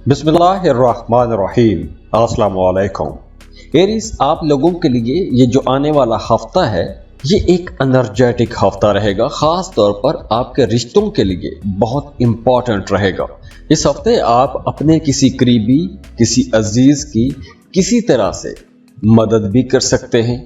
बिस्मिल्लाहिर्रहमानिर्रहीम। अस्सलाम वालेकुम। एरीज, आप लोगों के लिए ये जो आने वाला हफ्ता है ये एक एनर्जेटिक हफ्ता रहेगा। खास तौर पर आपके रिश्तों के लिए बहुत इंपॉर्टेंट रहेगा। इस हफ्ते आप अपने किसी करीबी, किसी अजीज की किसी तरह से मदद भी कर सकते हैं।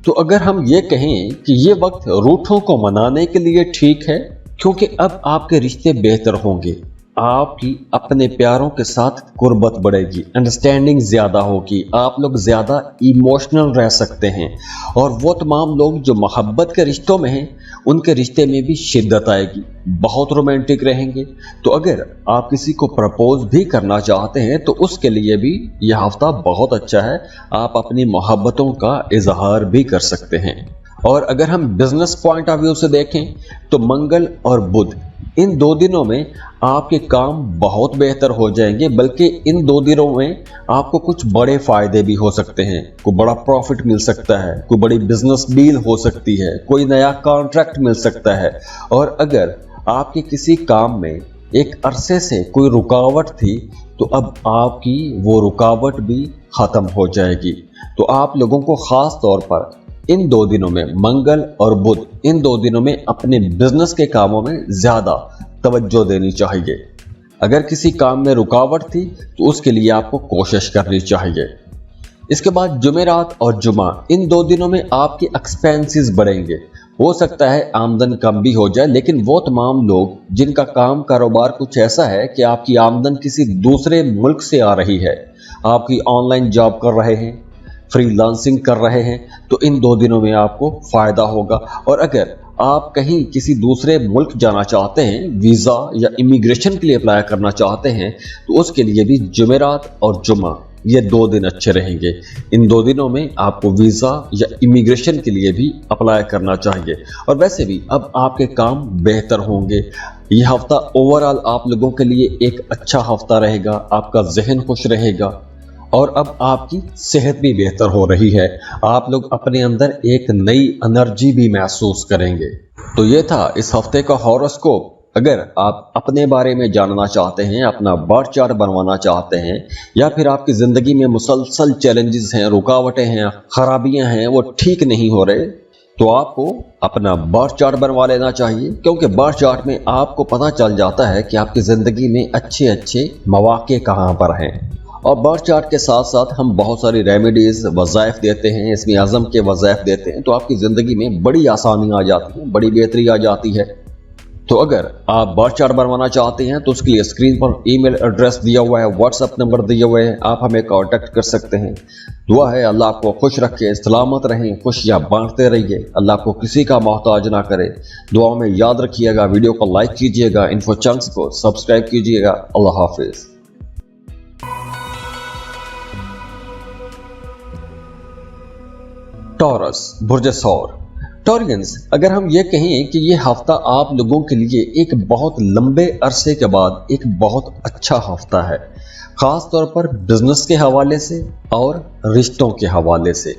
तो अगर हम ये कहें कि ये वक्त रूठों को मनाने के लिए ठीक है, क्योंकि अब आपके रिश्ते बेहतर होंगे, आपकी अपने प्यारों के साथ कुर्बत बढ़ेगी, अंडरस्टैंडिंग ज़्यादा होगी, आप लोग ज़्यादा इमोशनल रह सकते हैं और वो तमाम लोग जो मोहब्बत के रिश्तों में हैं उनके रिश्ते में भी शिद्दत आएगी, बहुत रोमांटिक रहेंगे। तो अगर आप किसी को प्रपोज भी करना चाहते हैं तो उसके लिए भी यह हफ्ता बहुत अच्छा है, आप अपनी मोहब्बतों का इजहार भी कर सकते हैं। और अगर हम बिजनेस पॉइंट ऑफ व्यू से देखें तो मंगल और बुध, इन 2 दिनों में आपके काम बहुत बेहतर हो जाएंगे, बल्कि इन 2 दिनों में आपको कुछ बड़े फायदे भी हो सकते हैं। कोई बड़ा प्रॉफिट मिल सकता है, कोई बड़ी बिजनेस डील हो सकती है, कोई नया कॉन्ट्रैक्ट मिल सकता है। और अगर आपके किसी काम में एक अरसे से कोई रुकावट थी तो अब आपकी वो रुकावट भी खत्म हो जाएगी। तो आप लोगों को खास तौर पर इन 2 दिनों में, मंगल और बुध, इन 2 दिनों में अपने बिजनेस के कामों में ज्यादा तवज्जो देनी चाहिए। अगर किसी काम में रुकावट थी तो उसके लिए आपको कोशिश करनी चाहिए। इसके बाद जुमेरात और जुमा, इन 2 दिनों में आपके एक्सपेंसेस बढ़ेंगे। हो सकता है आमदन कम भी हो जाए, लेकिन वो तमाम लोग जिनका काम कारोबार कुछ ऐसा है कि आपकी आमदन किसी दूसरे मुल्क से आ रही है, आपकी ऑनलाइन जॉब कर रहे हैं, फ्रीलांसिंग कर रहे हैं, तो इन 2 दिनों में आपको फायदा होगा। और अगर आप कहीं किसी दूसरे मुल्क जाना चाहते हैं, वीज़ा या इमिग्रेशन के लिए अप्लाई करना चाहते हैं, तो उसके लिए भी जुमेरात और जुमा ये 2 दिन अच्छे रहेंगे। इन 2 दिनों में आपको वीज़ा या इमिग्रेशन के लिए भी अप्लाई करना चाहिए। और वैसे भी अब आपके काम बेहतर होंगे। यह हफ्ता ओवरऑल आप लोगों के लिए एक अच्छा हफ्ता रहेगा, आपका जहन खुश रहेगा और अब आपकी सेहत भी बेहतर हो रही है। आप लोग अपने अंदर एक नई एनर्जी भी महसूस करेंगे। तो ये था इस हफ्ते का हॉरोस्कोप। अगर आप अपने बारे में जानना चाहते हैं, अपना बर्थ चार्ट बनवाना चाहते हैं, या फिर आपकी ज़िंदगी में मुसलसल चैलेंजेस हैं, रुकावटें हैं, खराबियां हैं, वो ठीक नहीं हो रहे, तो आपको अपना बर्थ चार्ट बनवा लेना चाहिए। क्योंकि बर्थ चार्ट में आपको पता चल जाता है कि आपकी ज़िंदगी में अच्छे अच्छे मौके कहाँ पर हैं। और बर्थ चार्ट के साथ साथ हम बहुत सारी रेमेडीज़, वज़ाइफ देते हैं, इसमें आज़म के वज़ाइफ देते हैं, तो आपकी ज़िंदगी में बड़ी आसानी आ जाती है, बड़ी बेहतरी आ जाती है। तो अगर आप बर्थ चार्ट बनवाना चाहते हैं तो उसके लिए स्क्रीन पर ईमेल एड्रेस दिया हुआ है, व्हाट्सएप नंबर दिए हुए हैं, आप हमें कांटेक्ट कर सकते हैं। दुआ है अल्लाह आपको खुश रखे, सलामत रहें, खुशियाँ बांटते रहिए, अल्लाह आपको किसी का मोहताज ना करे। दुआओं में याद रखिएगा, वीडियो को लाइक कीजिएगा, इन्फो चंक्स को सब्सक्राइब कीजिएगा। अल्लाह हाफिज़। टॉरस, बुर्ज सौर। टॉरियंस, अगर हम ये कहें कि ये हफ्ता आप लोगों के लिए एक बहुत लंबे अरसे के बाद एक बहुत अच्छा हफ्ता है, ख़ास तौर पर बिजनेस के हवाले से और रिश्तों के हवाले से।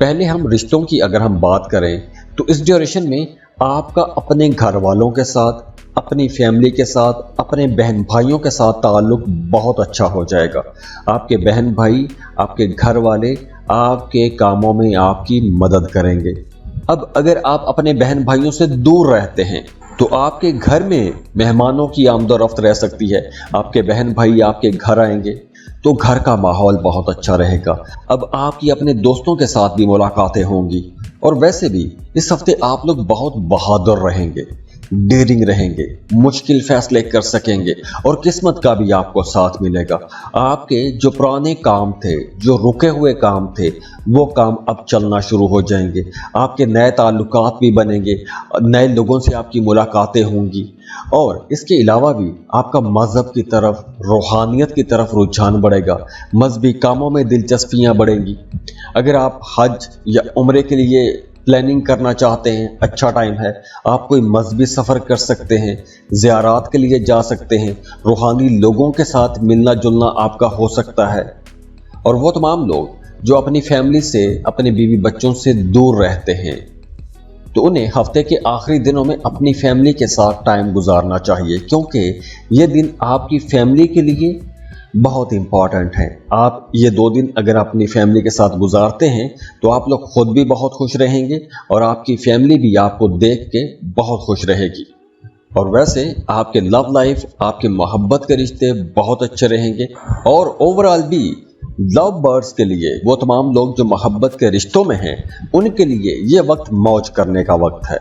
पहले हम रिश्तों की अगर हम बात करें तो इस ड्यूरेशन में आपका अपने घर वालों के साथ, अपनी फैमिली के साथ, अपने बहन भाइयों के साथ ताल्लुक बहुत अच्छा हो जाएगा। आपके बहन भाई, आपके घर वाले आपके कामों में आपकी मदद करेंगे। अब अगर आप अपने बहन भाइयों से दूर रहते हैं तो आपके घर में मेहमानों की आमदोरफ्त रह सकती है। आपके बहन भाई आपके घर आएंगे तो घर का माहौल बहुत अच्छा रहेगा। अब आपकी अपने दोस्तों के साथ भी मुलाकातें होंगी। और वैसे भी इस हफ्ते आप लोग बहुत बहादुर रहेंगे, डेयरिंग रहेंगे, मुश्किल फैसले कर सकेंगे और किस्मत का भी आपको साथ मिलेगा। आपके जो पुराने काम थे, जो रुके हुए काम थे, वो काम अब चलना शुरू हो जाएंगे। आपके नए ताल्लुकात भी बनेंगे, नए लोगों से आपकी मुलाकातें होंगी। और इसके अलावा भी आपका मज़हब की तरफ, रूहानियत की तरफ रुझान बढ़ेगा, मजहबी कामों में दिलचस्पियाँ बढ़ेंगी। अगर आप हज या उम्रे के लिए प्लानिंग करना चाहते हैं, अच्छा टाइम है। आप कोई मजहबी सफ़र कर सकते हैं, ज़ियारात के लिए जा सकते हैं, रूहानी लोगों के साथ मिलना जुलना आपका हो सकता है। और वो तमाम लोग जो अपनी फैमिली से, अपने बीवी बच्चों से दूर रहते हैं, तो उन्हें हफ्ते के आखिरी दिनों में अपनी फैमिली के साथ टाइम गुजारना चाहिए, क्योंकि ये दिन आपकी फैमिली के लिए बहुत इंपॉर्टेंट हैं। आप ये 2 दिन अगर अपनी फैमिली के साथ गुजारते हैं तो आप लोग खुद भी बहुत खुश रहेंगे और आपकी फैमिली भी आपको देख के बहुत खुश रहेगी। और वैसे आपके लव लाइफ, आपके मोहब्बत के रिश्ते बहुत अच्छे रहेंगे। और ओवरऑल भी लव बर्ड्स के लिए, वो तमाम लोग जो मोहब्बत के रिश्तों में हैं, उनके लिए ये वक्त मौज करने का वक्त है,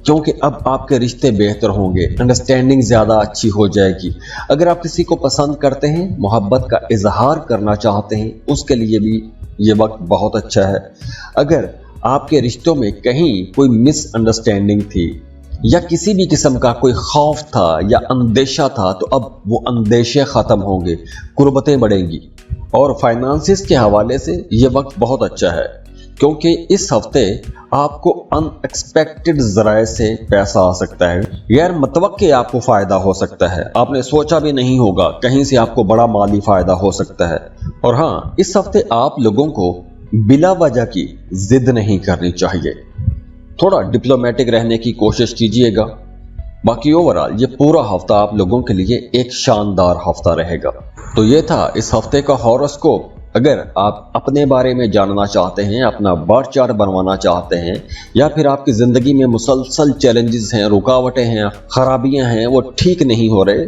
क्योंकि अब आपके रिश्ते बेहतर होंगे, अंडरस्टैंडिंग ज़्यादा अच्छी हो जाएगी। अगर आप किसी को पसंद करते हैं, मोहब्बत का इजहार करना चाहते हैं, उसके लिए भी ये वक्त बहुत अच्छा है। अगर आपके रिश्तों में कहीं कोई मिसअंडरस्टैंडिंग थी या किसी भी किस्म का कोई खौफ था या अंदेशा था, तो अब वो अंदेशे ख़त्म होंगे, कुर्बतें बढ़ेंगी। और फाइनेंसिस के हवाले से ये वक्त बहुत अच्छा है, क्योंकि इस हफ्ते आपको अनएक्सपेक्टेड ज़राए से पैसा आ सकता है, गैर मुतवक्के आपको फ़ायदा हो सकता है, आपने सोचा भी नहीं होगा, कहीं से आपको बड़ा माली फ़ायदा हो सकता है। और हाँ, इस हफ्ते आप लोगों को बिला वजह की जिद नहीं करनी चाहिए, थोड़ा डिप्लोमेटिक रहने की कोशिश कीजिएगा। बाकी ओवरऑल ये पूरा हफ्ता आप लोगों के लिए एक शानदार हफ्ता रहेगा। तो ये था इस हफ्ते का हॉरोस्कोप। अगर आप अपने बारे में जानना चाहते हैं, अपना बर्थ चार्ट बनवाना चाहते हैं, या फिर आपकी ज़िंदगी में मुसलसल चैलेंजेस हैं, रुकावटें हैं, खराबियां हैं, वो ठीक नहीं हो रहे,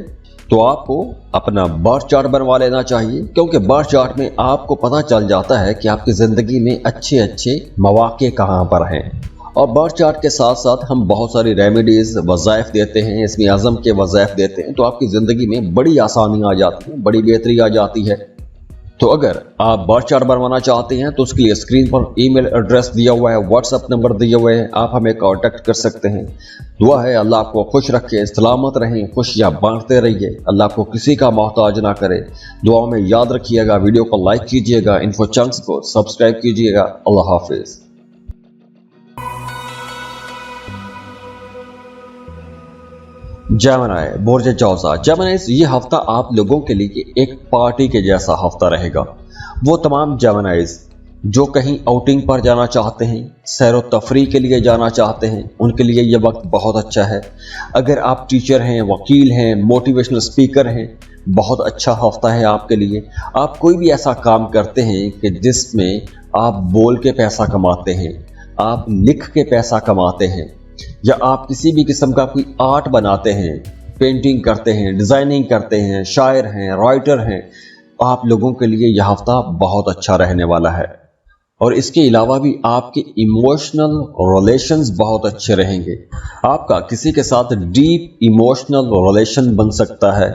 तो आपको अपना बर्थ चार्ट बनवा लेना चाहिए, क्योंकि बर्थ चार्ट में आपको पता चल जाता है कि आपकी ज़िंदगी में अच्छे अच्छे मौके कहाँ पर हैं। और बर्थ चार्ट के साथ साथ हम बहुत सारी रेमेडीज़, वज़ाइफ देते हैं, इसमें आज़म के वज़ाइफ देते हैं, तो आपकी ज़िंदगी में बड़ी आसानी आ जाती है, बड़ी बेहतरी आ जाती है। तो अगर आप बर्थ चार्ट बनवाना चाहते हैं तो उसके लिए स्क्रीन पर ईमेल एड्रेस दिया हुआ है, व्हाट्सएप नंबर दिए हुए हैं, आप हमें कांटेक्ट कर सकते हैं। दुआ है अल्लाह आपको खुश रखे, सलामत रहें, खुशियाँ बांटते रहिए, अल्लाह आपको किसी का मोहताज ना करे। दुआ में याद रखिएगा, वीडियो को लाइक कीजिएगा, इन्फो चंक्स को सब्सक्राइब कीजिएगा। अल्लाह हाफिज़। जेमिनी, बुर्ज जौज़ा। जेमिनीज़, ये हफ्ता आप लोगों के लिए एक पार्टी के जैसा हफ्ता रहेगा। वो तमाम जेमिनीज़ जो कहीं आउटिंग पर जाना चाहते हैं, सैर व तफरी के लिए जाना चाहते हैं, उनके लिए ये वक्त बहुत अच्छा है। अगर आप टीचर हैं, वकील हैं, मोटिवेशनल स्पीकर हैं, बहुत अच्छा हफ्ता है आपके लिए। आप कोई भी ऐसा काम करते हैं कि जिसमें आप बोल के पैसा कमाते हैं, आप लिख के पैसा कमाते हैं, या आप किसी भी किस्म का कोई आर्ट बनाते हैं, पेंटिंग करते हैं, डिज़ाइनिंग करते हैं, शायर हैं, राइटर हैं, आप लोगों के लिए यह हफ्ता बहुत अच्छा रहने वाला है। और इसके अलावा भी आपके इमोशनल रिलेशंस बहुत अच्छे रहेंगे। आपका किसी के साथ डीप इमोशनल रिलेशन बन सकता है।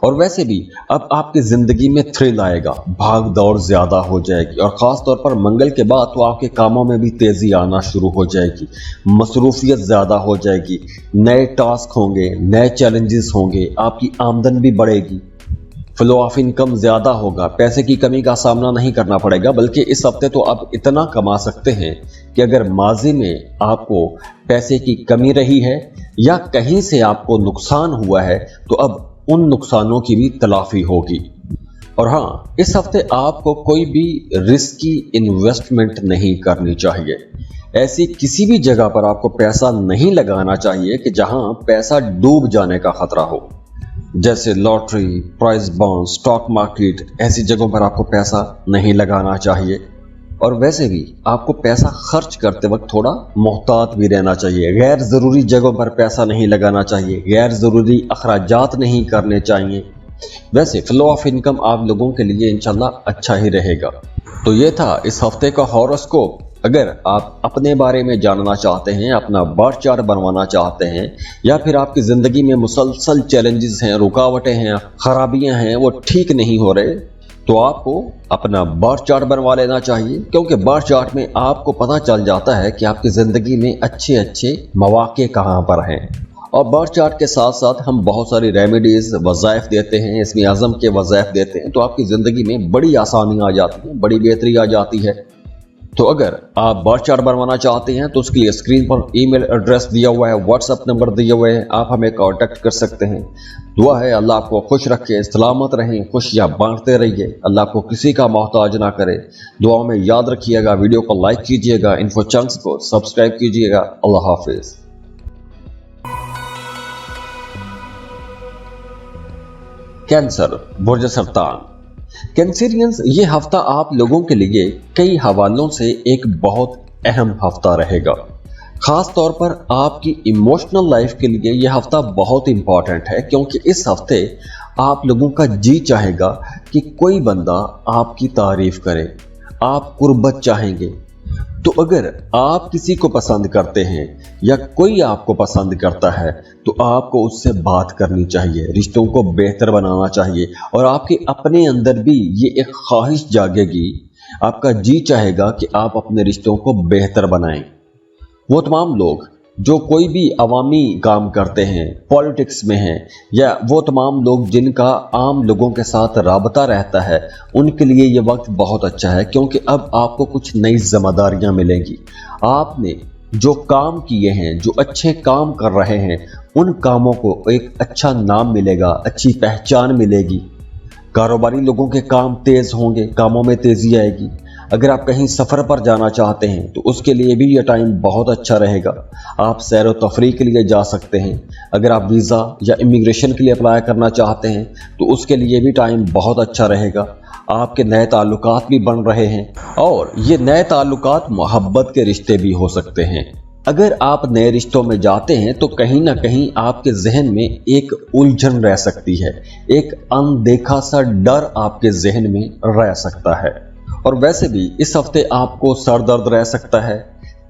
और वैसे भी अब आपकी ज़िंदगी में थ्रिल आएगा, भाग दौड़ ज़्यादा हो जाएगी, और ख़ास तौर पर मंगल के बाद तो आपके कामों में भी तेज़ी आना शुरू हो जाएगी, मसरूफियत ज़्यादा हो जाएगी, नए टास्क होंगे, नए चैलेंजेस होंगे, आपकी आमदन भी बढ़ेगी, फ्लो ऑफ इनकम ज़्यादा होगा, पैसे की कमी का सामना नहीं करना पड़ेगा। बल्कि इस हफ्ते तो आप इतना कमा सकते हैं कि अगर माजी में आपको पैसे की कमी रही है या कहीं से आपको नुकसान हुआ है, तो अब उन नुकसानों की भी तलाफी होगी। और हाँ, इस हफ्ते आपको कोई भी रिस्की इन्वेस्टमेंट नहीं करनी चाहिए। ऐसी किसी भी जगह पर आपको पैसा नहीं लगाना चाहिए कि जहां पैसा डूब जाने का खतरा हो, जैसे lottery, price bond, stock market, ऐसी जगहों पर आपको पैसा नहीं लगाना चाहिए। और वैसे भी आपको पैसा खर्च करते वक्त थोड़ा मोहतात भी रहना चाहिए। गैर ज़रूरी जगहों पर पैसा नहीं लगाना चाहिए, गैर ज़रूरी अखराजात नहीं करने चाहिए। वैसे फ्लो ऑफ इनकम आप लोगों के लिए इंशाल्लाह अच्छा ही रहेगा। तो ये था इस हफ्ते का हॉरोस्कोप। अगर आप अपने बारे में जानना चाहते हैं, अपना बर्थ चार्ट बनवाना चाहते हैं, या फिर आपकी ज़िंदगी में मुसलसल चैलेंजेस हैं, रुकावटें हैं, खराबियां हैं, वो ठीक नहीं हो रहे, तो आपको अपना बर्थ चार्ट बनवा लेना चाहिए, क्योंकि बर्थ चार्ट में आपको पता चल जाता है कि आपकी ज़िंदगी में अच्छे अच्छे मौके कहाँ पर हैं। और बर्थ चार्ट के साथ साथ हम बहुत सारी रेमेडीज़, वज़ाइफ देते हैं, इसमें आज़म के वज़ाइफ देते हैं, तो आपकी ज़िंदगी में बड़ी आसानी आ जाती है, बड़ी बेहतरी आ जाती है। तो अगर आप बर्थ चार्ट बनवाना चाहते हैं तो उसके लिए स्क्रीन पर ईमेल एड्रेस दिया हुआ है, व्हाट्सएप नंबर दिए हुए हैं, आप हमें कांटेक्ट कर सकते हैं। दुआ है अल्लाह आपको खुश रखे, सलामत रहें, खुशियाँ बांटते रहिए, अल्लाह आपको किसी का मोहताज ना करे। दुआ में याद रखिएगा, वीडियो को लाइक कीजिएगा, इन्फो चंक्स को सब्सक्राइब कीजिएगा। अल्लाह हाफिज़। कैंसर, बुर्ज सरतान। कैंसरियंस, ये हफ्ता आप लोगों के लिए कई हवालों से एक बहुत अहम हफ्ता रहेगा। खास तौर पर आपकी इमोशनल लाइफ के लिए यह हफ्ता बहुत इंपॉर्टेंट है, क्योंकि इस हफ्ते आप लोगों का जी चाहेगा कि कोई बंदा आपकी तारीफ करे, आप कुर्बत चाहेंगे। तो अगर आप किसी को पसंद करते हैं या कोई आपको पसंद करता है तो आपको उससे बात करनी चाहिए, रिश्तों को बेहतर बनाना चाहिए और आपके अपने अंदर भी ये एक ख्वाहिश जागेगी, आपका जी चाहेगा कि आप अपने रिश्तों को बेहतर बनाएं। वो तमाम लोग जो कोई भी अवामी काम करते हैं, पॉलिटिक्स में हैं, या वो तमाम लोग जिनका आम लोगों के साथ राबता रहता है, उनके लिए ये वक्त बहुत अच्छा है, क्योंकि अब आपको कुछ नई जिम्मेदारियां मिलेंगी। आपने जो काम किए हैं, जो अच्छे काम कर रहे हैं, उन कामों को एक अच्छा नाम मिलेगा, अच्छी पहचान मिलेगी। कारोबारी लोगों के काम तेज होंगे, कामों में तेजी आएगी। अगर आप कहीं सफ़र पर जाना चाहते हैं तो उसके लिए भी यह टाइम बहुत अच्छा रहेगा। आप सैर व तफरीह के लिए जा सकते हैं। अगर आप वीज़ा या इमिग्रेशन के लिए अप्लाई करना चाहते हैं तो उसके लिए भी टाइम बहुत अच्छा रहेगा। आपके नए ताल्लुकात भी बन रहे हैं और ये नए ताल्लुकात मोहब्बत के रिश्ते भी हो सकते हैं। अगर आप नए रिश्तों में जाते हैं तो कहीं ना कहीं आपके जहन में एक उलझन रह सकती है, एक अनदेखा सा डर आपके जहन में रह सकता है। और वैसे भी इस हफ्ते आपको सर दर्द रह सकता है,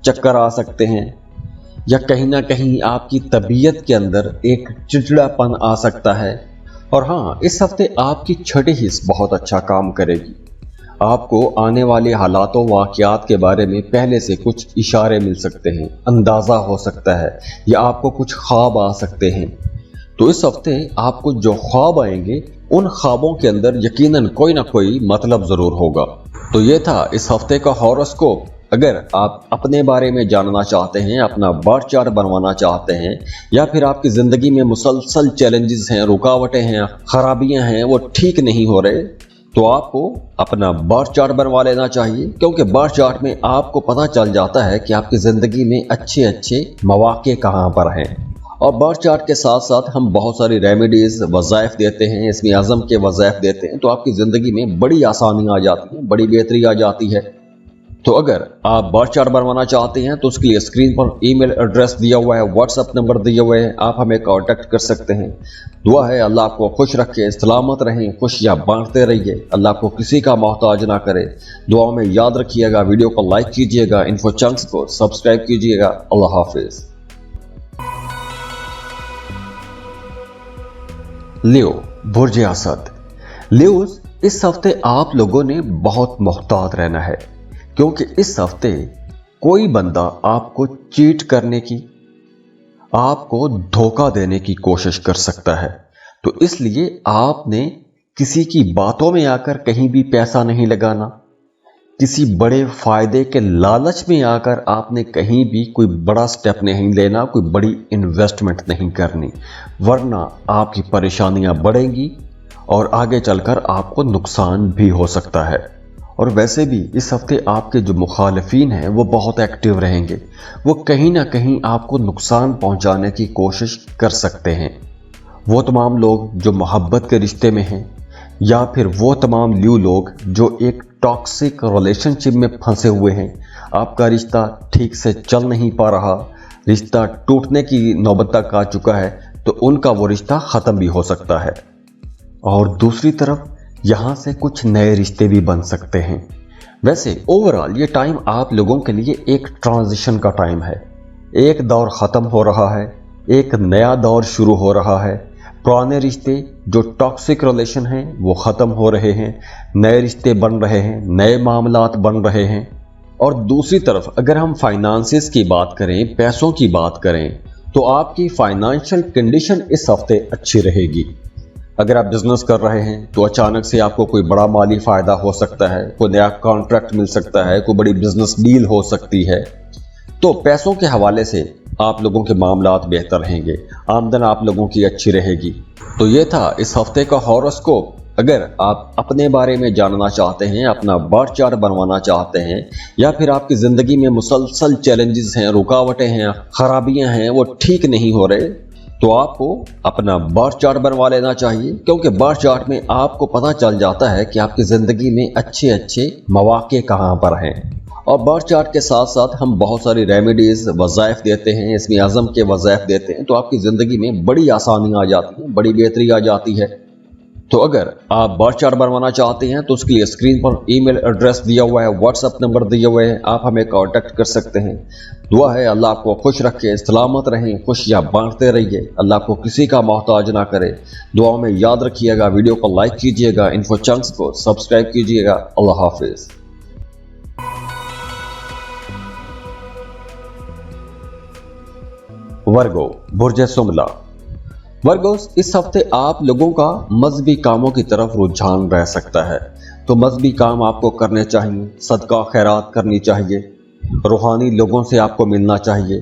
चक्कर आ सकते हैं, या कहीं ना कहीं आपकी तबीयत के अंदर एक चिड़चिड़ापन आ सकता है। और हाँ, इस हफ्ते आपकी छठी हिस्स बहुत अच्छा काम करेगी। आपको आने वाले हालातों वाक़यात के बारे में पहले से कुछ इशारे मिल सकते हैं, अंदाज़ा हो सकता है, या आपको कुछ ख्वाब आ सकते हैं। तो इस हफ्ते आपको जो ख्वाब आएंगे उन ख्वाबों के अंदर यकीनन कोई ना कोई मतलब ज़रूर होगा। तो ये था इस हफ्ते का हॉरोस्कोप। अगर आप अपने बारे में जानना चाहते हैं, अपना बर्थ चार्ट बनवाना चाहते हैं, या फिर आपकी ज़िंदगी में मुसलसल चैलेंजेस हैं, रुकावटें हैं, खराबियां हैं, वो ठीक नहीं हो रहे, तो आपको अपना बर्थ चार्ट बनवा लेना चाहिए, क्योंकि बर्थ चार्ट में आपको पता चल जाता है कि आपकी ज़िंदगी में अच्छे अच्छे मौके कहाँ पर हैं। और बर्थ चार्ट के साथ साथ हम बहुत सारी रेमेडीज़, वज़ाइफ देते हैं, इसमें आज़म के वज़ाइफ देते हैं, तो आपकी ज़िंदगी में बड़ी आसानी आ जाती है, बड़ी बेहतरी आ जाती है। तो अगर आप बर्थ चार्ट बनवाना चाहते हैं तो उसके लिए स्क्रीन पर ईमेल एड्रेस दिया हुआ है, व्हाट्सएप नंबर दिए हुए हैं, आप हमें कांटेक्ट कर सकते हैं। दुआ है अल्लाह आपको खुश रखे, सलामत रहें, खुशियाँ बांटते रहिए, अल्लाह आपको किसी का मोहताज ना करे। दुआ में याद रखिएगा, वीडियो को लाइक कीजिएगा, इन्फो चैनल्स को सब्सक्राइब कीजिएगा। अल्लाह हाफिज़। लियो, बुर्ज असद। लियोस, इस हफ्ते आप लोगों ने बहुत मोहतात रहना है, क्योंकि इस हफ्ते कोई बंदा आपको चीट करने की, आपको धोखा देने की कोशिश कर सकता है। तो इसलिए आपने किसी की बातों में आकर कहीं भी पैसा नहीं लगाना, किसी बड़े फायदे के लालच में आकर आपने कहीं भी कोई बड़ा स्टेप नहीं लेना, कोई बड़ी इन्वेस्टमेंट नहीं करनी, वरना आपकी परेशानियां बढ़ेंगी और आगे चलकर आपको नुकसान भी हो सकता है। और वैसे भी इस हफ्ते आपके जो मुखालिफिन हैं वो बहुत एक्टिव रहेंगे, वो कहीं ना कहीं आपको नुकसान पहुंचाने की कोशिश कर सकते हैं। वो तमाम लोग जो मोहब्बत के रिश्ते में हैं, या फिर वो तमाम लियो लोग जो एक टॉक्सिक रिलेशनशिप में फंसे हुए हैं, आपका रिश्ता ठीक से चल नहीं पा रहा, रिश्ता टूटने की नौबत तक आ चुका है, तो उनका वो रिश्ता ख़त्म भी हो सकता है। और दूसरी तरफ यहाँ से कुछ नए रिश्ते भी बन सकते हैं। वैसे ओवरऑल ये टाइम आप लोगों के लिए एक ट्रांजिशन का टाइम है। एक दौर ख़त्म हो रहा है, एक नया दौर शुरू हो रहा है। पुराने रिश्ते जो टॉक्सिक रिलेशन हैं वो ख़त्म हो रहे हैं, नए रिश्ते बन रहे हैं, नए मामलात बन रहे हैं। और दूसरी तरफ अगर हम फाइनेंसेस की बात करें, पैसों की बात करें, तो आपकी फाइनेंशियल कंडीशन इस हफ्ते अच्छी रहेगी। अगर आप बिजनेस कर रहे हैं तो अचानक से आपको कोई बड़ा माली फ़ायदा हो सकता है, कोई नया कॉन्ट्रैक्ट मिल सकता है, कोई बड़ी बिजनेस डील हो सकती है। तो पैसों के हवाले से आप लोगों के मामलात बेहतर रहेंगे, आमदन आप लोगों की अच्छी रहेगी। तो ये था इस हफ्ते का हॉरोस्कोप। अगर आप अपने बारे में जानना चाहते हैं, अपना बर्थ चार्ट बनवाना चाहते हैं, या फिर आपकी ज़िंदगी में मुसलसल चैलेंजेस हैं, रुकावटें हैं, खराबियां हैं, वो ठीक नहीं हो रहे, तो आपको अपना बर्थ चार्ट बनवा लेना चाहिए, क्योंकि बर्थ चार्ट में आपको पता चल जाता है कि आपकी ज़िंदगी में अच्छे अच्छे मौके कहाँ पर हैं। और बर्थ चार्ट के साथ साथ हम बहुत सारी रेमेडीज़ वज़ाइफ देते हैं, इसमें आज़म के वज़ाइफ देते हैं, तो आपकी ज़िंदगी में बड़ी आसानी आ जाती है, बड़ी बेहतरी आ जाती है। तो अगर आप बर्थ चार्ट बनवाना चाहते हैं तो उसके लिए स्क्रीन पर ईमेल एड्रेस दिया हुआ है, व्हाट्सएप नंबर दिए हुए हैं, आप हमें कांटेक्ट कर सकते हैं। दुआ है अल्लाह आपको खुश रखे, सलामत रहें, खुशियाँ बांटते रहिए, अल्लाह आपको किसी का मोहताज ना करे। दुआओं में याद रखिएगा, वीडियो को लाइक कीजिएगा, इन्फो चंक्स को सब्सक्राइब कीजिएगा। अल्लाह हाफिज़। वर्गो बुर्ज सुमला। वर्गोस, इस हफ्ते आप लोगों का मजहबी कामों की तरफ रुझान रह सकता है, तो मजहबी काम आपको करने चाहिए, सदका खैरात करनी चाहिए, रूहानी लोगों से आपको मिलना चाहिए,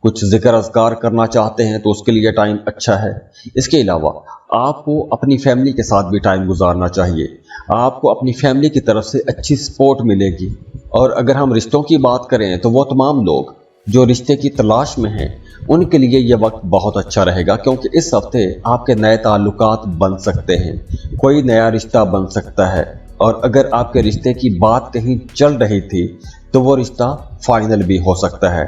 कुछ जिक्र अज़कार करना चाहते हैं तो उसके लिए टाइम अच्छा है। इसके अलावा आपको अपनी फैमिली के साथ भी टाइम गुजारना चाहिए, आपको अपनी फैमिली की तरफ से अच्छी सपोर्ट मिलेगी। और अगर हम रिश्तों की बात करें तो वो तमाम लोग जो रिश्ते की तलाश में हैं उनके लिए ये वक्त बहुत अच्छा रहेगा, क्योंकि इस हफ्ते आपके नए ताल्लुकात बन सकते हैं, कोई नया रिश्ता बन सकता है। और अगर आपके रिश्ते की बात कहीं चल रही थी तो वो रिश्ता फाइनल भी हो सकता है।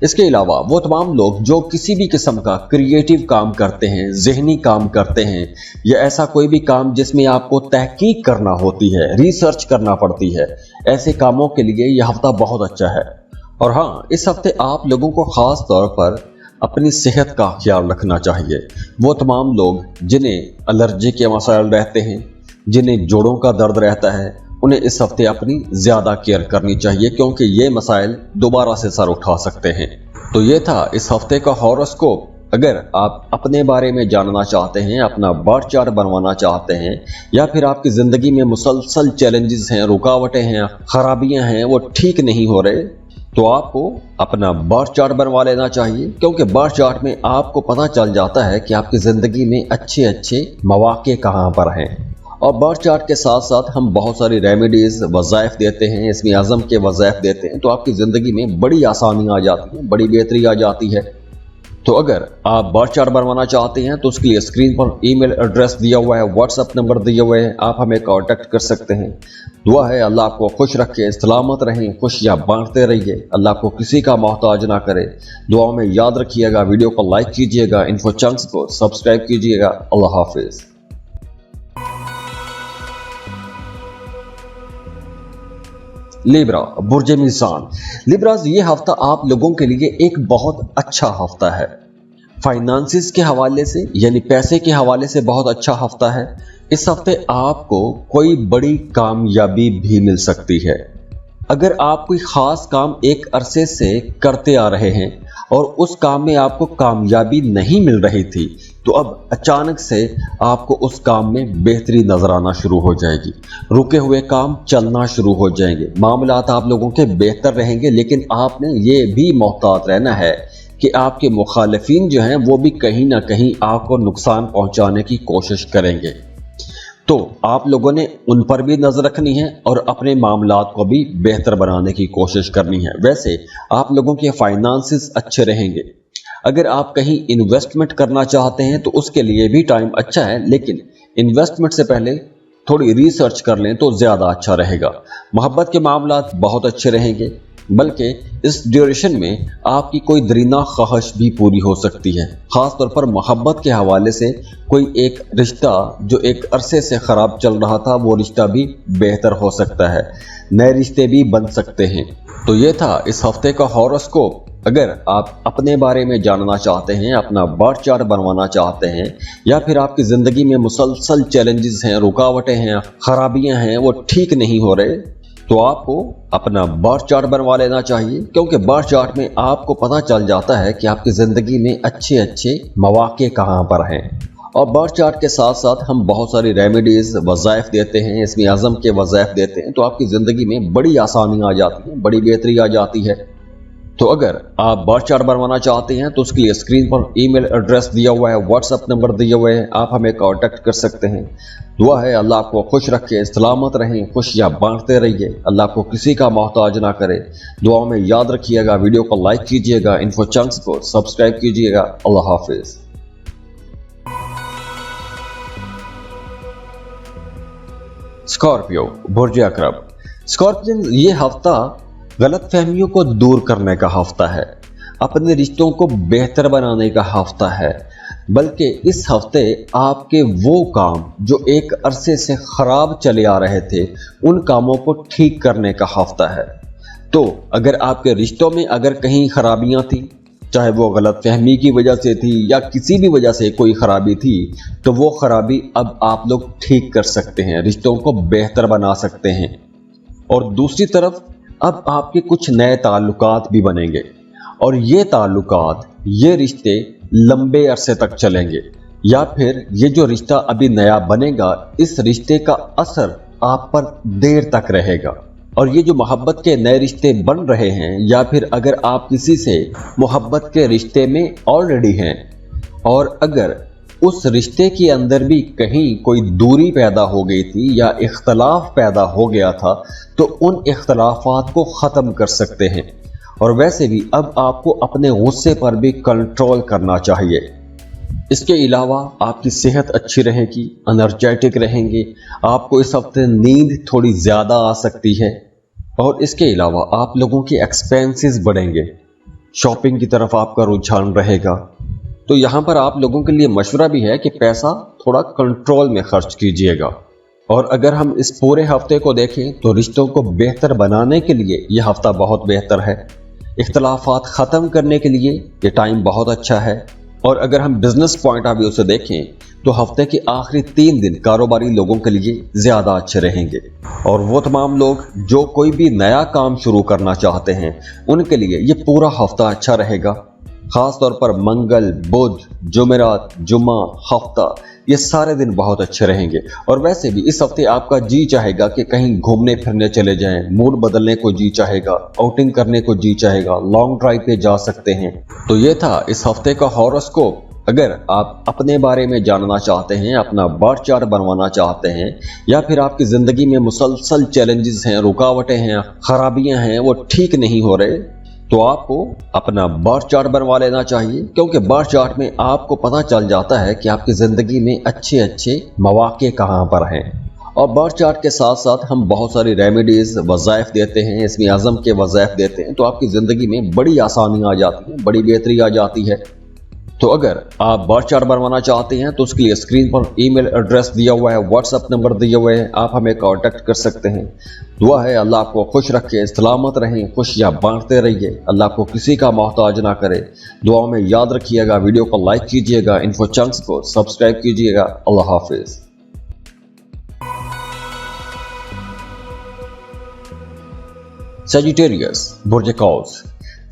इसके अलावा वो तमाम लोग जो किसी भी किस्म का क्रिएटिव काम करते हैं, जहनी काम करते हैं, या ऐसा कोई भी काम जिसमें आपको तहकीक करना होती है, रिसर्च करना पड़ती है, ऐसे कामों के लिए यह हफ्ता बहुत अच्छा है। और हाँ, इस हफ्ते आप लोगों को ख़ास तौर पर अपनी सेहत का ख्याल रखना चाहिए। वो तमाम लोग जिन्हें एलर्जी के मसाइल रहते हैं, जिन्हें जोड़ों का दर्द रहता है, उन्हें इस हफ्ते अपनी ज़्यादा केयर करनी चाहिए, क्योंकि ये मसाइल दोबारा से सर उठा सकते हैं। तो ये था इस हफ्ते का हॉरोस्कोप। अगर आप अपने बारे में जानना चाहते हैं, अपना बर्थ चार्ट बनवाना चाहते हैं, या फिर आपकी ज़िंदगी में मुसलसल चैलेंजेस हैं, रुकावटें हैं, खराबियाँ हैं, वो ठीक नहीं हो रहे, तो आपको अपना बर्थ चार्ट बनवा लेना चाहिए, क्योंकि बर्थ चार्ट में आपको पता चल जाता है कि आपकी ज़िंदगी में अच्छे अच्छे मौके कहाँ पर हैं। और बर्थ चार्ट के साथ साथ हम बहुत सारी रेमेडीज़ वज़ाइफ देते हैं, इसमें आज़म के वज़ाइफ देते हैं, तो आपकी ज़िंदगी में बड़ी आसानी आ जाती है, बड़ी बेहतरी आ जाती है। तो अगर आप बर्थ चार्ट बनवाना चाहते हैं तो उसके लिए स्क्रीन पर ईमेल एड्रेस दिया हुआ है, व्हाट्सएप नंबर दिए हुए हैं, आप हमें कांटेक्ट कर सकते हैं। दुआ है अल्लाह आपको खुश रखे, सलामत रहें, खुशियाँ बांटते रहिए, अल्लाह आपको किसी का मोहताज ना करे। दुआओं में याद रखिएगा, वीडियो को लाइक कीजिएगा, इन्फो चंक्स को सब्सक्राइब कीजिएगा। अल्लाह हाफिज़। लिब्रा बुर्ज मीज़ान। लिब्राज, ये हफ्ता आप लोगों के लिए एक बहुत अच्छा हफ्ता है। फाइनेंसिस के हवाले से, यानी पैसे के हवाले से बहुत अच्छा हफ्ता है। इस हफ्ते आपको कोई बड़ी कामयाबी भी मिल सकती है। अगर आप कोई ख़ास काम एक अरसे से करते आ रहे हैं और उस काम में आपको कामयाबी नहीं मिल रही थी, तो अब अचानक से आपको उस काम में बेहतरी नज़र आना शुरू हो जाएगी, रुके हुए काम चलना शुरू हो जाएंगे, मामलात आप लोगों के बेहतर रहेंगे। लेकिन आपने ये भी मोहतात रहना है कि आपके मुखालिफिन जो हैं वो भी कहीं ना कहीं आपको नुकसान पहुंचाने की कोशिश करेंगे, तो आप लोगों ने उन पर भी नज़र रखनी है और अपने मामलात को भी बेहतर बनाने की कोशिश करनी है। वैसे आप लोगों के फाइनेंसेस अच्छे रहेंगे। अगर आप कहीं इन्वेस्टमेंट करना चाहते हैं तो उसके लिए भी टाइम अच्छा है, लेकिन इन्वेस्टमेंट से पहले थोड़ी रिसर्च कर लें तो ज़्यादा अच्छा रहेगा। मोहब्बत के मामलात बहुत अच्छे रहेंगे, बल्कि इस ड्यूरेशन में आपकी कोई दरीना ख्वाहिश भी पूरी हो सकती है। ख़ास तौर पर मोहब्बत के हवाले से कोई एक रिश्ता जो एक अरसे से ख़राब चल रहा था, वो रिश्ता भी बेहतर हो सकता है, नए रिश्ते भी बन सकते हैं। तो ये था इस हफ्ते का हॉरोस्कोप। अगर आप अपने बारे में जानना चाहते हैं, अपना बर्थ चार्ट बनवाना चाहते हैं, या फिर आपकी ज़िंदगी में मुसलसल चैलेंजेस हैं, रुकावटें हैं, खराबियाँ हैं, वो ठीक नहीं हो रहे, तो आपको अपना बर्थ चार्ट बनवा लेना चाहिए, क्योंकि बर्थ चार्ट में आपको पता चल जाता है कि आपकी ज़िंदगी में अच्छे अच्छे मौके कहाँ पर हैं। और बर्थ चार्ट के साथ साथ हम बहुत सारी रेमेडीज़ वज़ाइफ देते हैं, इसमें आज़म के वज़ाइफ देते हैं, तो आपकी ज़िंदगी में बड़ी आसानी आ जाती है, बड़ी बेहतरी आ जाती है। तो अगर आप बर्थ चार्ट बनवाना चाहते हैं तो उसके लिए स्क्रीन पर ईमेल एड्रेस दिया हुआ है, व्हाट्सएप नंबर दिए हुए हैं, आप हमें कांटेक्ट कर सकते हैं। दुआ है अल्लाह आपको खुश रखे, सलामत रहें, खुशियाँ बांटते रहिए, अल्लाह आपको किसी का मोहताज ना करे। दुआओं में याद रखिएगा, वीडियो को लाइक कीजिएगा, इन्फो चंक्स को सब्सक्राइब कीजिएगा। अल्लाह हाफिज़। स्कॉर्पियो बुर्ज अकरब। स्कॉर्पियन, ये हफ्ता गलत फहमियों को दूर करने का हफ्ता है, अपने रिश्तों को बेहतर बनाने का हफ्ता है, बल्कि इस हफ्ते आपके वो काम जो एक अरसे से खराब चले आ रहे थे उन कामों को ठीक करने का हफ्ता है। तो अगर आपके रिश्तों में अगर कहीं खराबियां थी, चाहे वो गलत फहमी की वजह से थी या किसी भी वजह से कोई खराबी थी, तो वो खराबी अब आप लोग ठीक कर सकते हैं, रिश्तों को बेहतर बना सकते हैं। और दूसरी तरफ अब आपके कुछ नए ताल्लुकात भी बनेंगे और ये ताल्लुकात, ये रिश्ते लंबे अरसे तक चलेंगे, या फिर ये जो रिश्ता अभी नया बनेगा इस रिश्ते का असर आप पर देर तक रहेगा। और ये जो मोहब्बत के नए रिश्ते बन रहे हैं, या फिर अगर आप किसी से मोहब्बत के रिश्ते में ऑलरेडी हैं और अगर उस रिश्ते के अंदर भी कहीं कोई दूरी पैदा हो गई थी या इख्तलाफ पैदा हो गया था, तो उन इख्तलाफात को ख़त्म कर सकते हैं। और वैसे भी अब आपको अपने गुस्से पर भी कंट्रोल करना चाहिए। इसके अलावा आपकी सेहत अच्छी रहेगी, एनर्जेटिक रहेंगे, आपको इस हफ्ते नींद थोड़ी ज़्यादा आ सकती है। और इसके अलावा आप लोगों के एक्सपेंसेस बढ़ेंगे, शॉपिंग की तरफ आपका रुझान रहेगा। तो यहाँ पर आप लोगों के लिए मशवरा भी है कि पैसा थोड़ा कंट्रोल में खर्च कीजिएगा। और अगर हम इस पूरे हफ्ते को देखें तो रिश्तों को बेहतर बनाने के लिए ये हफ्ता बहुत बेहतर है, इख्तलाफात ख़त्म करने के लिए ये टाइम बहुत अच्छा है। और अगर हम बिजनेस पॉइंट ऑफ व्यू से देखें तो हफ्ते के आखिरी 3 दिन कारोबारी लोगों के लिए ज़्यादा अच्छे रहेंगे। और वो तमाम लोग जो कोई भी नया काम शुरू करना चाहते हैं उनके लिए ये पूरा हफ्ता अच्छा रहेगा। ख़ास तौर पर मंगल, बुध, जुमेरात, जुम्मा, हफ्ता, ये सारे दिन बहुत अच्छे रहेंगे। और वैसे भी इस हफ्ते आपका जी चाहेगा कि कहीं घूमने फिरने चले जाएं, मूड बदलने को जी चाहेगा, आउटिंग करने को जी चाहेगा, लॉन्ग ड्राइव पे जा सकते हैं। तो ये था इस हफ्ते का हॉरोस्कोप। अगर आप अपने बारे में जानना चाहते हैं, अपना बर्थ चार्ट बनवाना चाहते हैं, या फिर आपकी ज़िंदगी में मुसलसल चैलेंजेस हैं, रुकावटें हैं, खराबियां हैं, वो ठीक नहीं हो रहे, तो आपको अपना बर्थ चार्ट बनवा लेना चाहिए। क्योंकि बर्थ चार्ट में आपको पता चल जाता है कि आपकी ज़िंदगी में अच्छे अच्छे मौके कहाँ पर हैं। और बर्थ चार्ट के साथ साथ हम बहुत सारी रेमेडीज़, वज़ाइफ देते हैं, इसमें आज़म के वज़ाइफ देते हैं, तो आपकी ज़िंदगी में बड़ी आसानी आ जाती है, बड़ी बेहतरी आ जाती है। तो अगर आप बर्थ चार्ट बनवाना चाहते हैं तो उसके लिए स्क्रीन पर ईमेल एड्रेस दिया हुआ है, व्हाट्सएप नंबर दिए हुए हैं, आप हमें कांटेक्ट कर सकते हैं। दुआ है अल्लाह आपको खुश रखे, सलामत रहें, खुशियाँ बांटते रहिए, अल्लाह आपको किसी का मोहताज ना करे। दुआ में याद रखिएगा, वीडियो को लाइक कीजिएगा, इन्फो चंक्स को सब्सक्राइब कीजिएगा। अल्लाह हाफिज़। सजिटेरियस बुर्ज कौस।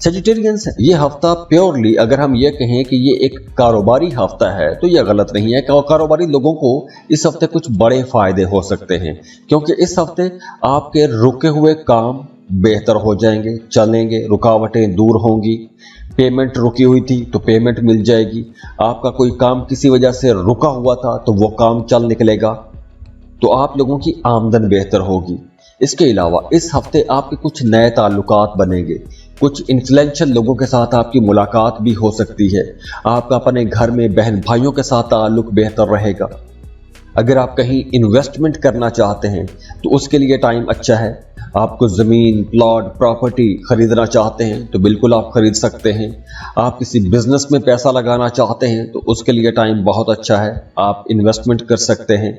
सजिटेरियंस, ये हफ्ता प्योरली अगर हम ये कहें कि ये एक कारोबारी हफ्ता है तो ये गलत नहीं है। कारोबारी लोगों को इस हफ्ते कुछ बड़े फायदे हो सकते हैं, क्योंकि इस हफ्ते आपके रुके हुए काम बेहतर हो जाएंगे, चलेंगे, रुकावटें दूर होंगी। पेमेंट रुकी हुई थी तो पेमेंट मिल जाएगी, आपका कोई काम किसी वजह से रुका हुआ था तो वो काम चल निकलेगा, तो आप लोगों की आमदन बेहतर होगी। इसके अलावा इस हफ्ते आपके कुछ नए ताल्लुकात बनेंगे, कुछ इन्फ्लुएंशियल लोगों के साथ आपकी मुलाकात भी हो सकती है। आपका अपने घर में बहन भाइयों के साथ ताल्लुक बेहतर रहेगा। अगर आप कहीं इन्वेस्टमेंट करना चाहते हैं तो उसके लिए टाइम अच्छा है। आपको ज़मीन, प्लॉट, प्रॉपर्टी खरीदना चाहते हैं तो बिल्कुल आप खरीद सकते हैं। आप किसी बिजनेस में पैसा लगाना चाहते हैं तो उसके लिए टाइम बहुत अच्छा है, आप इन्वेस्टमेंट कर सकते हैं।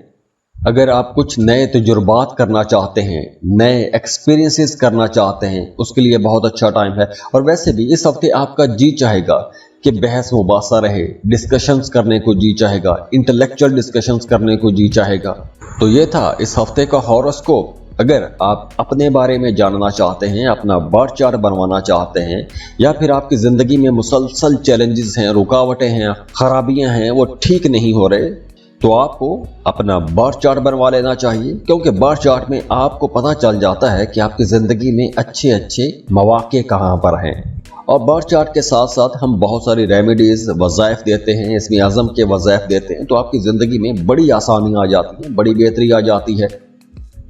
अगर आप कुछ नए तजुर्बात करना चाहते हैं, नए एक्सपीरियंसेस करना चाहते हैं, उसके लिए बहुत अच्छा टाइम है। और वैसे भी इस हफ्ते आपका जी चाहेगा कि बहस मुबासा रहे, डिस्कशंस करने को जी चाहेगा, इंटेलेक्चुअल डिस्कशंस करने को जी चाहेगा। तो ये था इस हफ्ते का हॉरोस्कोप। अगर आप अपने बारे में जानना चाहते हैं, अपना बर्थ चार्ट बनवाना चाहते हैं, या फिर आपकी ज़िंदगी में मुसलसल चैलेंजेस हैं, रुकावटें हैं, खराबियां हैं, वो ठीक नहीं हो रहे, तो आपको अपना बर्थ चार्ट बनवा लेना चाहिए। क्योंकि बर्थ चार्ट में आपको पता चल जाता है कि आपकी ज़िंदगी में अच्छे अच्छे मौके कहाँ पर हैं। और बर्थ चार्ट के साथ साथ हम बहुत सारी रेमेडीज़, वज़ाइफ देते हैं, इसमें आज़म के वज़ाइफ देते हैं, तो आपकी ज़िंदगी में बड़ी आसानी आ जाती है, बड़ी बेहतरी आ जाती है।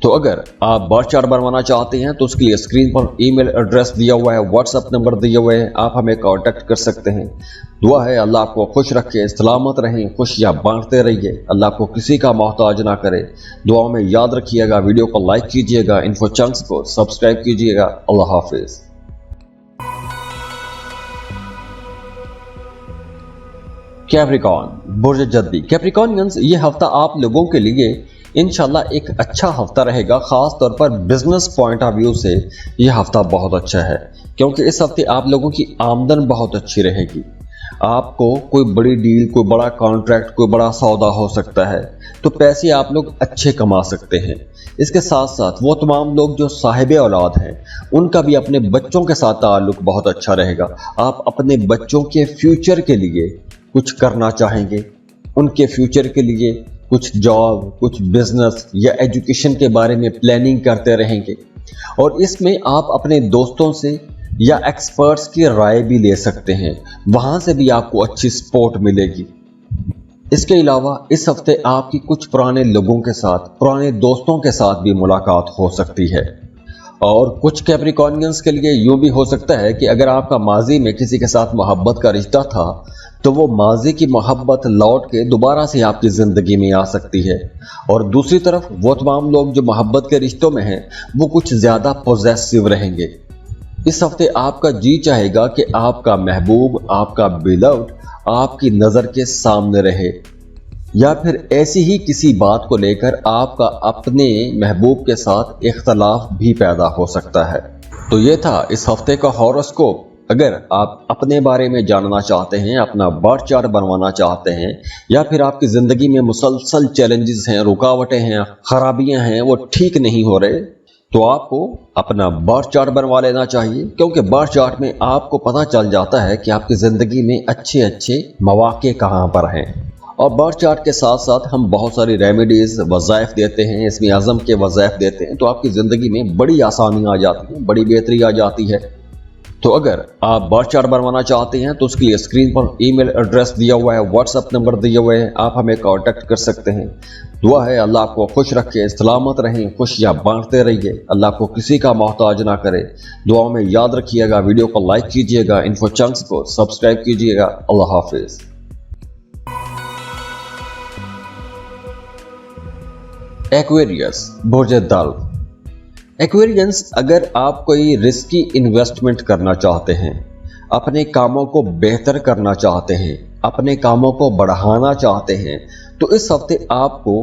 तो अगर आप बार चार्ट बनवाना चाहते हैं तो उसके लिए स्क्रीन पर ईमेल एड्रेस दिया हुआ है, व्हाट्सएप नंबर दिए हुए हैं, आप हमें कांटेक्ट कर सकते हैं। दुआ है अल्लाह आपको खुश रखे, सलामत रहें, खुशियाँ बांटते रहिए, अल्लाह आपको किसी का मोहताज ना करे। दुआ में याद रखिएगा, वीडियो को लाइक कीजिएगा, इन्फो चंक्स को सब्सक्राइब कीजिएगा। अल्लाह हाफिज। कैप्रिकॉर्न, बुर्ज जद्दी। कैप्रिकॉर्नियंस, ये हफ्ता आप लोगों के लिए इंशाल्लाह एक अच्छा हफ्ता रहेगा। खास तौर पर बिजनेस पॉइंट ऑफ व्यू से ये हफ्ता बहुत अच्छा है, क्योंकि इस हफ्ते आप लोगों की आमदन बहुत अच्छी रहेगी। आपको कोई बड़ी डील, कोई बड़ा कॉन्ट्रैक्ट, कोई बड़ा सौदा हो सकता है, तो पैसे आप लोग अच्छे कमा सकते हैं। इसके साथ साथ वो तमाम लोग जो साहिब औलाद हैं, उनका भी अपने बच्चों के साथ ताल्लुक बहुत अच्छा रहेगा। आप अपने बच्चों के फ्यूचर के लिए कुछ करना चाहेंगे, उनके फ्यूचर के लिए कुछ जॉब, कुछ बिजनेस या एजुकेशन के बारे में प्लानिंग करते रहेंगे, और इसमें आप अपने दोस्तों से या एक्सपर्ट्स की राय भी ले सकते हैं, वहां से भी आपको अच्छी सपोर्ट मिलेगी। इसके अलावा इस हफ्ते आपकी कुछ पुराने लोगों के साथ, पुराने दोस्तों के साथ भी मुलाकात हो सकती है। और कुछ कैप्रिकॉर्नियंस के लिए यूं भी हो सकता है कि अगर आपका माजी में किसी के साथ मोहब्बत का रिश्ता था, तो वो माजी की मोहब्बत लौट के दोबारा से आपकी ज़िंदगी में आ सकती है। और दूसरी तरफ वो तमाम लोग जो मोहब्बत के रिश्तों में हैं, वो कुछ ज़्यादा पॉजेसिव रहेंगे। इस हफ्ते आपका जी चाहेगा कि आपका महबूब, आपका बिलव्ड आपकी नज़र के सामने रहे, या फिर ऐसी ही किसी बात को लेकर आपका अपने महबूब के साथ इख्तलाफ भी पैदा हो सकता है। तो ये था इस हफ्ते का हॉरोस्कोप। अगर आप अपने बारे में जानना चाहते हैं, अपना बर्थ चार्ट बनवाना चाहते हैं, या फिर आपकी ज़िंदगी में मुसलसल चैलेंजेस हैं, रुकावटें हैं, खराबियां हैं, वो ठीक नहीं हो रहे, तो आपको अपना बर्थ चार्ट बनवा लेना चाहिए। क्योंकि बर्थ चार्ट में आपको पता चल जाता है कि आपकी ज़िंदगी में अच्छे अच्छे मौके कहाँ पर हैं। और बर्थ चार्ट के साथ साथ हम बहुत सारी रेमेडीज़, वज़ाइफ देते हैं, इसमें आज़म के वज़ाइफ देते हैं, तो आपकी ज़िंदगी में बड़ी आसानी आ जाती है, बड़ी बेहतरी आ जाती है। तो अगर आप बर्थ चार्ट बनवाना चाहते हैं तो उसके लिए स्क्रीन पर ईमेल एड्रेस दिया हुआ है, व्हाट्सएप नंबर दिए हुए हैं, आप हमें कांटेक्ट कर सकते हैं। दुआ है अल्लाह आपको खुश रखे, सलामत रहें, खुशियाँ बांटते रहिए, अल्लाह आपको किसी का मोहताज ना करे। दुआ में याद रखिएगा, वीडियो को लाइक कीजिएगा, इन्फो चंक्स को सब्सक्राइब कीजिएगा। अल्लाह हाफिज। एक्वेरियस, बुर्ज दल्व। एक्वेरियंस, अगर आप कोई रिस्की इन्वेस्टमेंट करना चाहते हैं, अपने कामों को बेहतर करना चाहते हैं, अपने कामों को बढ़ाना चाहते हैं, तो इस हफ्ते आपको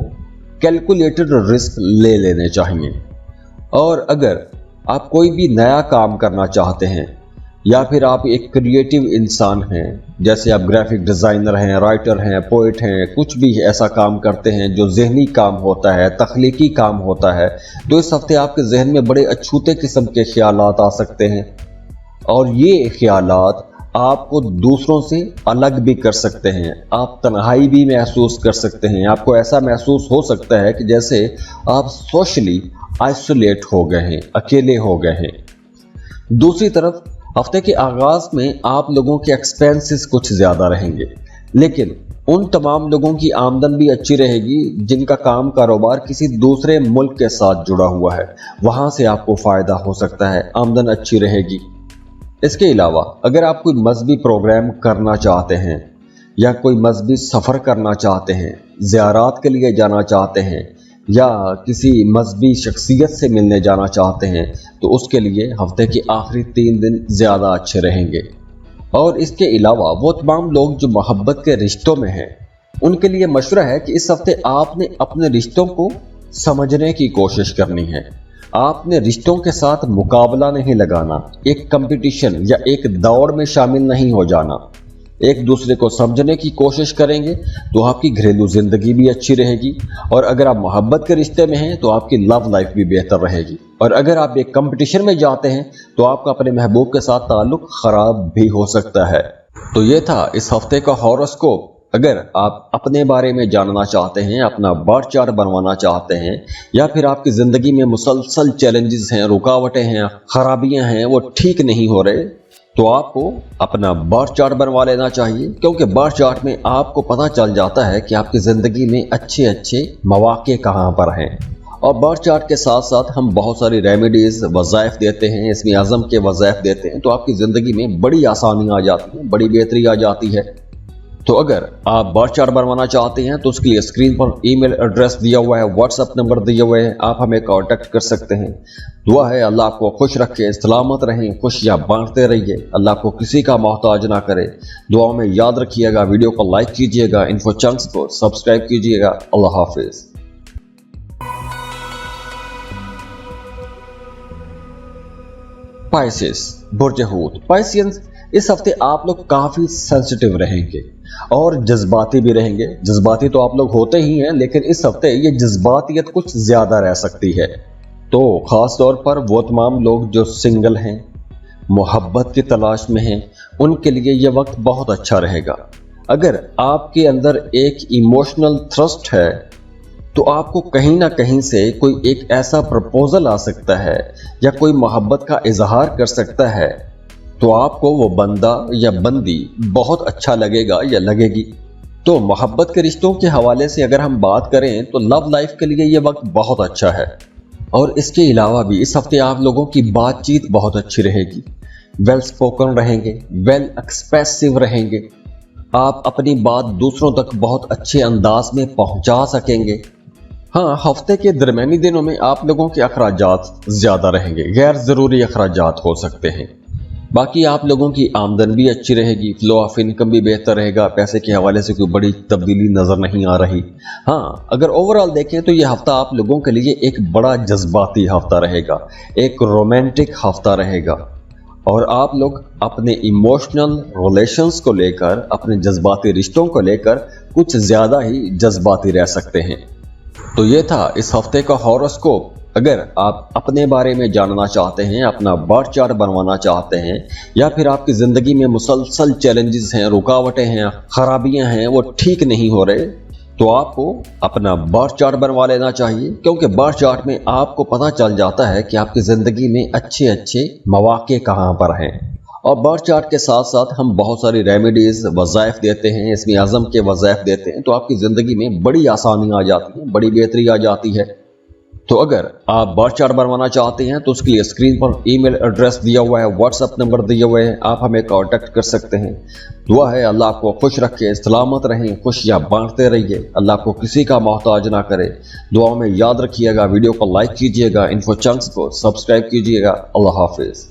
कैलकुलेटेड रिस्क ले लेने चाहिए। और अगर आप कोई भी नया काम करना चाहते हैं, या फिर आप एक क्रिएटिव इंसान हैं, जैसे आप ग्राफिक डिज़ाइनर हैं, राइटर हैं, पोइट हैं, कुछ भी ऐसा काम करते हैं जो ज़हनी काम होता है, तख्लीकी काम होता है, तो इस हफ्ते आपके जहन में बड़े अछूते किस्म के ख्यालात आ सकते हैं। और ये ख्यालात आपको दूसरों से अलग भी कर सकते हैं, आप तन्हाई भी महसूस कर सकते हैं। आपको ऐसा महसूस हो सकता है कि जैसे आप सोशली आइसोलेट हो गए हैं, अकेले हो गए हैं। दूसरी तरफ हफ्ते के आगाज में आप लोगों के एक्सपेंसेस कुछ ज़्यादा रहेंगे, लेकिन उन तमाम लोगों की आमदन भी अच्छी रहेगी जिनका काम कारोबार किसी दूसरे मुल्क के साथ जुड़ा हुआ है, वहाँ से आपको फ़ायदा हो सकता है, आमदन अच्छी रहेगी। इसके अलावा अगर आप कोई मजहबी प्रोग्राम करना चाहते हैं, या कोई मजहबी सफ़र करना चाहते हैं, ज़ियारात के लिए जाना चाहते हैं, या किसी मजहबी शख्सियत से मिलने जाना चाहते हैं, तो उसके लिए हफ्ते के आखिरी 3 दिन ज़्यादा अच्छे रहेंगे। और इसके अलावा वो तमाम लोग जो मोहब्बत के रिश्तों में हैं, उनके लिए मशवरा है कि इस हफ्ते आपने अपने रिश्तों को समझने की कोशिश करनी है। आपने रिश्तों के साथ मुकाबला नहीं लगाना, एक कंपटीशन या एक दौड़ में शामिल नहीं हो जाना। एक दूसरे को समझने की कोशिश करेंगे तो आपकी घरेलू ज़िंदगी भी अच्छी रहेगी, और अगर आप मोहब्बत के रिश्ते में हैं तो आपकी लव लाइफ भी बेहतर रहेगी। और अगर आप एक कंपटीशन में जाते हैं तो आपका अपने महबूब के साथ ताल्लुक ख़राब भी हो सकता है। तो ये था इस हफ्ते का हॉरोस्कोप। अगर आप अपने बारे में जानना चाहते हैं, अपना बर्थ चार्ट बनवाना चाहते हैं, या फिर आपकी ज़िंदगी में मुसलसल चैलेंजेस हैं, रुकावटें हैं, खराबियां हैं, वो ठीक नहीं हो रहे, तो आपको अपना बर्थ चार्ट बनवा लेना चाहिए। क्योंकि बर्थ चार्ट में आपको पता चल जाता है कि आपकी ज़िंदगी में अच्छे अच्छे मौके कहाँ पर हैं, और बर्थ चार्ट के साथ साथ हम बहुत सारी रेमेडीज वज़ाइफ देते हैं, इसमें आज़म के वज़ाइफ देते हैं, तो आपकी ज़िंदगी में बड़ी आसानी आ जाती है, बड़ी बेहतरी आ जाती है। तो अगर आप बर्थ चार्ट बनवाना चाहते हैं तो उसके लिए स्क्रीन पर ईमेल एड्रेस दिया हुआ है, व्हाट्सएप नंबर दिए हुए हैं, आप हमें कांटेक्ट कर सकते हैं। दुआ है अल्लाह आपको खुश रखे, सलामत रहें, खुशियाँ बांटते रहिए, अल्लाह को किसी का मोहताज ना करे। दुआओं में याद रखिएगा, वीडियो को लाइक कीजिएगा, इन्फो चंक्स को सब्सक्राइब कीजिएगा। अल्लाह हाफिज़। पाइसेस, बुर्ज हूत। पाइसियंस, इस हफ्ते आप लोग काफी सेंसिटिव रहेंगे और जज्बाती भी रहेंगे। जज्बाती तो आप लोग होते ही हैं, लेकिन इस हफ्ते ये जज्बातियत कुछ ज्यादा रह सकती है। तो खास तौर पर वो तमाम लोग जो सिंगल हैं, मोहब्बत की तलाश में हैं, उनके लिए ये वक्त बहुत अच्छा रहेगा। अगर आपके अंदर एक इमोशनल थ्रस्ट है तो आपको कहीं ना कहीं से कोई एक ऐसा प्रपोजल आ सकता है या कोई मोहब्बत का इजहार कर सकता है, तो आपको वो बंदा या बंदी बहुत अच्छा लगेगा या लगेगी। तो मोहब्बत के रिश्तों के हवाले से अगर हम बात करें तो लव लाइफ के लिए ये वक्त बहुत अच्छा है। और इसके अलावा भी इस हफ्ते आप लोगों की बातचीत बहुत अच्छी रहेगी, वेल स्पोकन रहेंगे, वेल एक्सप्रेसिव रहेंगे, आप अपनी बात दूसरों तक बहुत अच्छे अंदाज में पहुंचा सकेंगे। हाँ, हफ्ते के दरमियानी दिनों में आप लोगों के अखराजात ज़्यादा रहेंगे, गैर ज़रूरी अखराजात हो सकते हैं। बाकी आप लोगों की आमदन भी अच्छी रहेगी, फ्लो ऑफ इनकम भी बेहतर रहेगा, पैसे के हवाले से कोई बड़ी तब्दीली नज़र नहीं आ रही। हाँ, अगर ओवरऑल देखें तो ये हफ्ता आप लोगों के लिए एक बड़ा जज्बाती हफ्ता रहेगा, एक रोमांटिक हफ्ता रहेगा, और आप लोग अपने इमोशनल रिलेशंस को लेकर, अपने जज्बाती रिश्तों को लेकर कुछ ज़्यादा ही जज्बाती रह सकते हैं। तो ये था इस हफ्ते का हॉरोस्कोप। अगर आप अपने बारे में जानना चाहते हैं, अपना बर्थ चार्ट बनवाना चाहते हैं, या फिर आपकी ज़िंदगी में मुसलसल चैलेंजेस हैं, रुकावटें हैं, खराबियां हैं, वो ठीक नहीं हो रहे, तो आपको अपना बर्थ चार्ट बनवा लेना चाहिए। क्योंकि बर्थ चार्ट में आपको पता चल जाता है कि आपकी ज़िंदगी में अच्छे अच्छे मौके कहाँ पर हैं। और बर्थ चार्ट के साथ साथ हम बहुत सारी रेमेडीज वज़ाइफ देते हैं, इसमें आज़म के वज़ाइफ देते हैं, तो आपकी ज़िंदगी में बड़ी आसानी आ जाती है, बड़ी बेहतरी आ जाती है। तो अगर आप बर्थ चार्ट बनवाना चाहते हैं तो उसके लिए स्क्रीन पर ईमेल एड्रेस दिया हुआ है, व्हाट्सएप नंबर दिए हुए हैं, आप हमें कांटेक्ट कर सकते हैं। दुआ है अल्लाह आपको खुश रखे, सलामत रहें, खुशियाँ बांटते रहिए, अल्लाह को किसी का मोहताज ना करे। दुआओं में याद रखिएगा, वीडियो को लाइक कीजिएगा, इन्फो चंक्स को सब्सक्राइब कीजिएगा। अल्लाह हाफिज़।